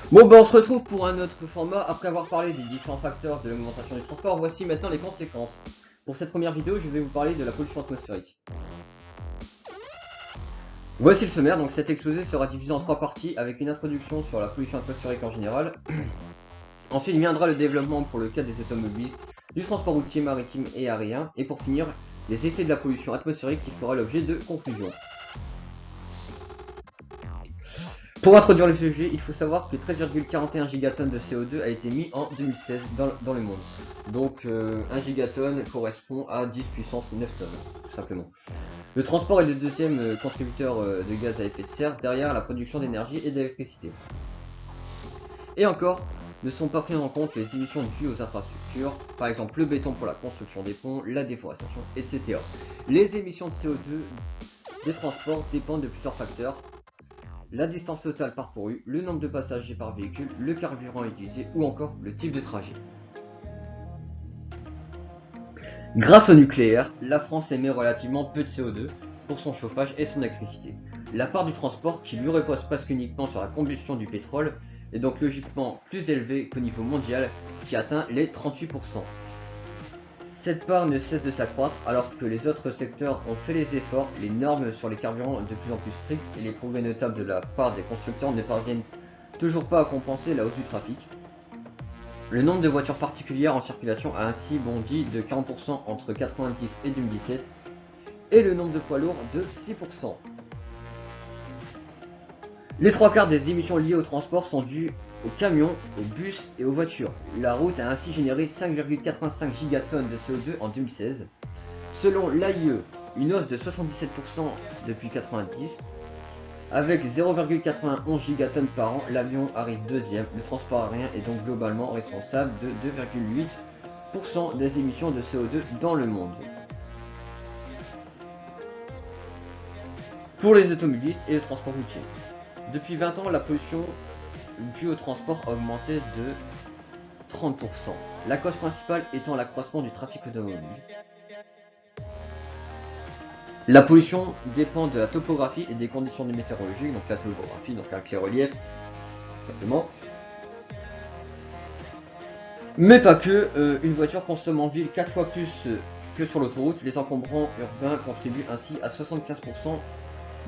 Bon bah on se retrouve pour un autre format. Après avoir parlé des différents facteurs de l'augmentation du transport, voici maintenant les conséquences. Pour cette première vidéo, je vais vous parler de la pollution atmosphérique. Voici le sommaire, donc cet exposé sera divisé en 3 parties avec une introduction sur la pollution atmosphérique en général. Ensuite viendra le développement pour le cas des automobilistes, du transport routier, maritime et aérien, et pour finir, les effets de la pollution atmosphérique qui fera l'objet de conclusions. Pour introduire le sujet, il faut savoir que 13,41 gigatonnes de CO2 a été mis en 2016 dans le monde. Donc 1 gigatonne correspond à 10 puissance 9 tonnes, tout simplement. Le transport est le deuxième contributeur de gaz à effet de serre derrière la production d'énergie et d'électricité. Et encore, ne sont pas prises en compte les émissions dues aux infrastructures, par exemple le béton pour la construction des ponts, la déforestation, etc. Les émissions de CO2 des transports dépendent de plusieurs facteurs. La distance totale parcourue, le nombre de passagers par véhicule, le carburant utilisé ou encore le type de trajet. Grâce au nucléaire, la France émet relativement peu de CO2 pour son chauffage et son électricité. La part du transport, qui lui repose presque uniquement sur la combustion du pétrole, est donc logiquement plus élevée qu'au niveau mondial, qui atteint les 38%. Cette part ne cesse de s'accroître alors que les autres secteurs ont fait les efforts, les normes sur les carburants de plus en plus strictes et les progrès notables de la part des constructeurs ne parviennent toujours pas à compenser la hausse du trafic. Le nombre de voitures particulières en circulation a ainsi bondi de 40% entre 1990 et 2017 et le nombre de poids lourds de 6%. Les 3/4 des émissions liées au transport sont dues aux camions, aux bus et aux voitures. La route a ainsi généré 5,85 gigatonnes de CO2 en 2016. Selon l'AIE, une hausse de 77% depuis 1990. Avec 0,91 gigatonnes par an, l'avion arrive deuxième. Le transport aérien est donc globalement responsable de 2,8% des émissions de CO2 dans le monde. Pour les automobilistes et le transport routier. Depuis 20 ans, la pollution due au transport a augmenté de 30%. La cause principale étant l'accroissement du trafic automobile. La pollution dépend de la topographie et des conditions météorologiques, donc la topographie, donc avec les reliefs, simplement. Mais pas que, une voiture consomme en ville 4 fois plus que sur l'autoroute. Les encombrants urbains contribuent ainsi à 75%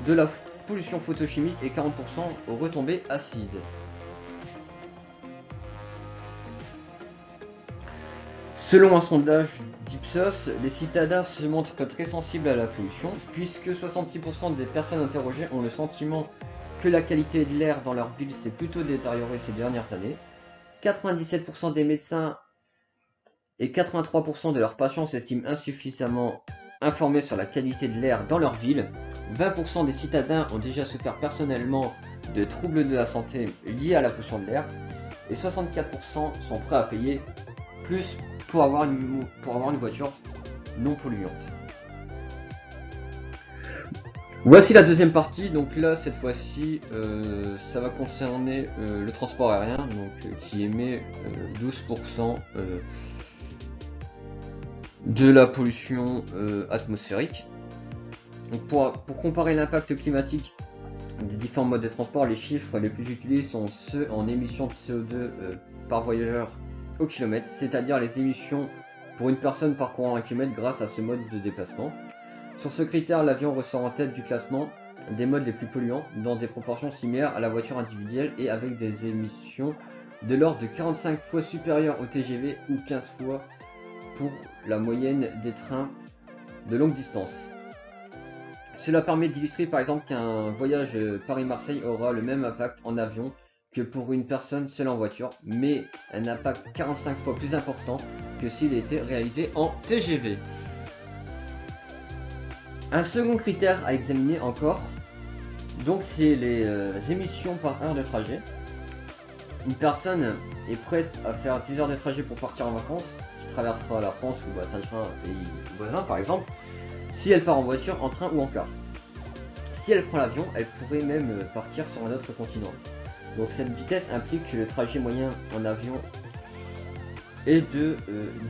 de la pollution photochimique et 40% aux retombées acides. Selon un sondage d'Ipsos, les citadins se montrent très sensibles à la pollution, puisque 66% des personnes interrogées ont le sentiment que la qualité de l'air dans leur ville s'est plutôt détériorée ces dernières années. 97% des médecins et 83% de leurs patients s'estiment insuffisamment informés sur la qualité de l'air dans leur ville. 20% des citadins ont déjà souffert personnellement de troubles de la santé liés à la pollution de l'air. Et 64% sont prêts à payer plus pour avoir une voiture non polluante. Voici la deuxième partie, donc là cette fois-ci ça va concerner le transport aérien, donc qui émet 12% de la pollution atmosphérique. Donc pour comparer l'impact climatique des différents modes de transport, les chiffres les plus utilisés sont ceux en émissions de CO2 par voyageur au kilomètre, c'est-à-dire les émissions pour une personne parcourant 1 km grâce à ce mode de déplacement. Sur ce critère, l'avion ressort en tête du classement des modes les plus polluants, dans des proportions similaires à la voiture individuelle et avec des émissions de l'ordre de 45 fois supérieures au TGV ou 15 fois pour la moyenne des trains de longue distance. Cela permet d'illustrer par exemple qu'un voyage Paris-Marseille aura le même impact en avion que pour une personne seule en voiture, mais un impact 45 fois plus important que s'il était réalisé en TGV. Un second critère à examiner encore, donc c'est les émissions par heure de trajet. Une personne est prête à faire 10 heures de trajet pour partir en vacances, qui traversera la France ou atteindra un pays voisin par exemple, si elle part en voiture, en train ou en car. Si elle prend l'avion, elle pourrait même partir sur un autre continent. Donc cette vitesse implique que le trajet moyen en avion est de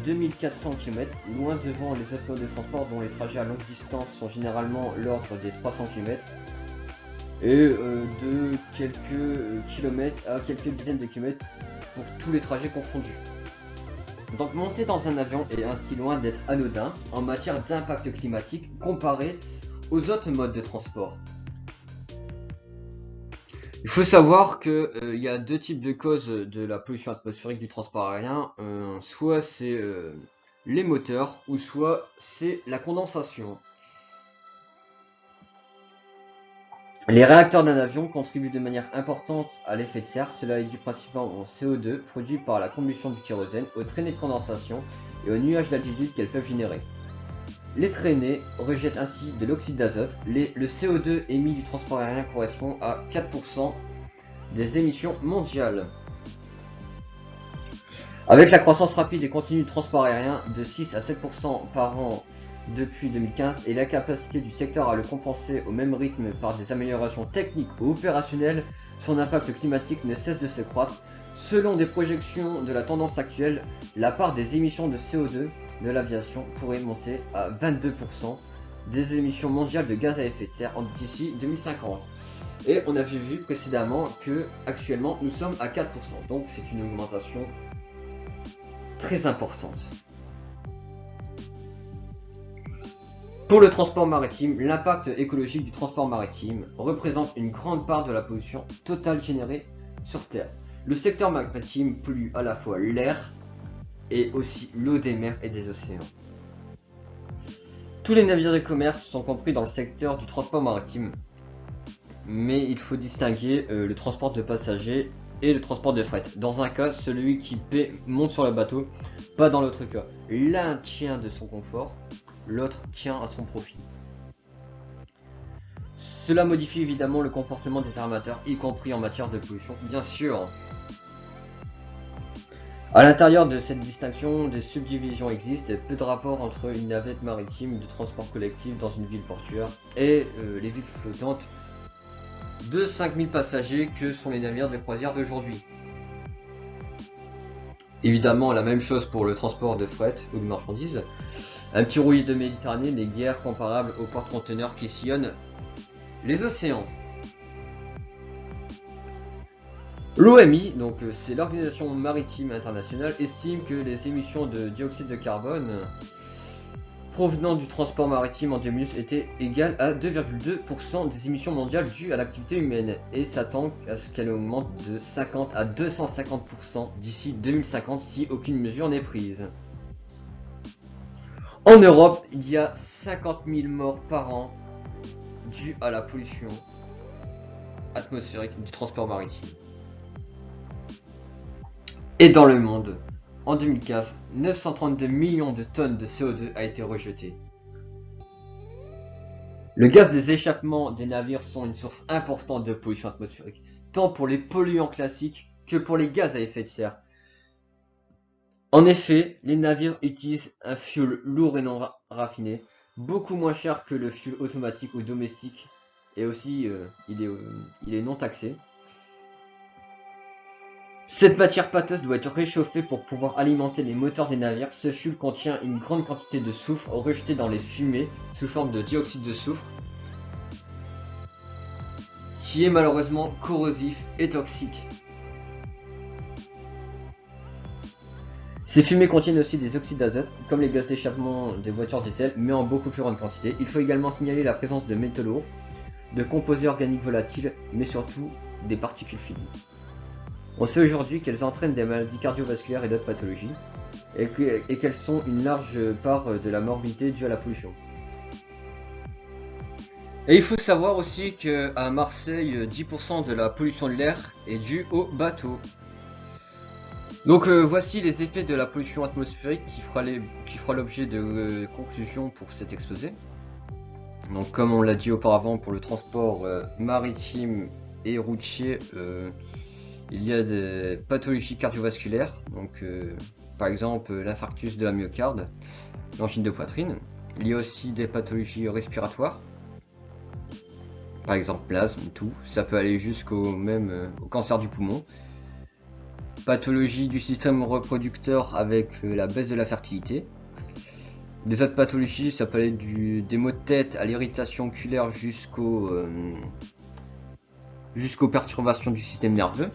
2400 km, loin devant les autres modes de transport dont les trajets à longue distance sont généralement l'ordre des 300 km. et de quelques kilomètres à quelques dizaines de kilomètres pour tous les trajets confondus. Donc monter dans un avion est ainsi loin d'être anodin en matière d'impact climatique comparé aux autres modes de transport. Il faut savoir que y a deux types de causes de la pollution atmosphérique du transport aérien. Soit c'est les moteurs, ou soit c'est la condensation. Les réacteurs d'un avion contribuent de manière importante à l'effet de serre. Cela est dû principalement au CO2 produit par la combustion du kérosène, aux traînées de condensation et aux nuages d'altitude qu'elles peuvent générer. Les traînées rejettent ainsi de l'oxyde d'azote. Le CO2 émis du transport aérien correspond à 4% des émissions mondiales. Avec la croissance rapide et continue du transport aérien de 6 à 7% par an depuis 2015 et la capacité du secteur à le compenser au même rythme par des améliorations techniques ou opérationnelles, son impact climatique ne cesse de se croître. Selon des projections de la tendance actuelle, la part des émissions de CO2 de l'aviation pourrait monter à 22% des émissions mondiales de gaz à effet de serre d'ici 2050. Et on avait vu précédemment que actuellement nous sommes à 4%, donc c'est une augmentation très importante. Pour le transport maritime, l'impact écologique du transport maritime représente une grande part de la pollution totale générée sur Terre. Le secteur maritime pollue à la fois l'air et aussi l'eau des mers et des océans. Tous les navires de commerce sont compris dans le secteur du transport maritime, mais il faut distinguer le transport de passagers et le transport de fret. Dans un cas, celui qui paie monte sur le bateau, pas dans l'autre cas. L'un tient de son confort, l'autre tient à son profit. Cela modifie évidemment le comportement des armateurs, y compris en matière de pollution, bien sûr. À l'intérieur de cette distinction, des subdivisions existent et peu de rapport entre une navette maritime de transport collectif dans une ville portuaire et les villes flottantes de 5000 passagers que sont les navires de croisière d'aujourd'hui. Évidemment, la même chose pour le transport de fret ou de marchandises. Un petit roulis de Méditerranée n'est guère comparable aux porte-conteneurs qui sillonnent les océans. L'OMI, donc c'est l'Organisation Maritime Internationale, estime que les émissions de dioxyde de carbone provenant du transport maritime en 2000 étaient égales à 2,2% des émissions mondiales dues à l'activité humaine et s'attend à ce qu'elle augmente de 50 à 250% d'ici 2050 si aucune mesure n'est prise. En Europe, il y a 50 000 morts par an dues à la pollution atmosphérique du transport maritime. Et dans le monde, en 2015, 932 millions de tonnes de CO2 a été rejeté. Le gaz des échappements des navires sont une source importante de pollution atmosphérique, tant pour les polluants classiques que pour les gaz à effet de serre. En effet, les navires utilisent un fioul lourd et non raffiné, beaucoup moins cher que le fioul automatique ou domestique, et aussi il est non taxé. Cette matière pâteuse doit être réchauffée pour pouvoir alimenter les moteurs des navires. Ce fioul contient une grande quantité de soufre rejeté dans les fumées sous forme de dioxyde de soufre, qui est malheureusement corrosif et toxique. Ces fumées contiennent aussi des oxydes d'azote, comme les gaz d'échappement des voitures diesel, mais en beaucoup plus grande quantité. Il faut également signaler la présence de métaux lourds, de composés organiques volatiles, mais surtout des particules fines. On sait aujourd'hui qu'elles entraînent des maladies cardiovasculaires et d'autres pathologies, et qu'elles sont une large part de la morbidité due à la pollution. Et il faut savoir aussi qu'à Marseille, 10% de la pollution de l'air est due aux bateaux. Donc voici les effets de la pollution atmosphérique qui fera l'objet de conclusions pour cet exposé. Donc comme on l'a dit auparavant, pour le transport maritime et routier, il y a des pathologies cardiovasculaires, donc par exemple l'infarctus de la myocarde, l'angine de poitrine. Il y a aussi des pathologies respiratoires, par exemple l'asthme, tout. Ça peut aller jusqu'au au cancer du poumon. Pathologie du système reproducteur avec la baisse de la fertilité. Des autres pathologies, ça peut aller des maux de tête à l'irritation oculaire jusqu'aux jusqu'aux perturbations du système nerveux.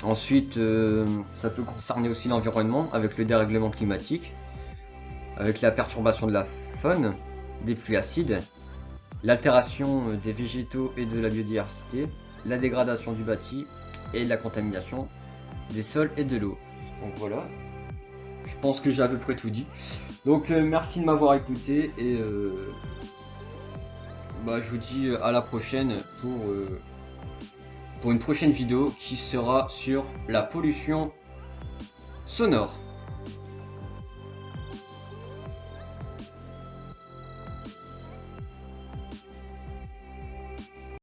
Ensuite, ça peut concerner aussi l'environnement avec le dérèglement climatique, avec la perturbation de la faune, des pluies acides, l'altération des végétaux et de la biodiversité, la dégradation du bâti et la contamination des sols et de l'eau. Donc voilà, je pense que j'ai à peu près tout dit. Donc merci de m'avoir écouté et je vous dis à la prochaine pour une prochaine vidéo qui sera sur la pollution sonore.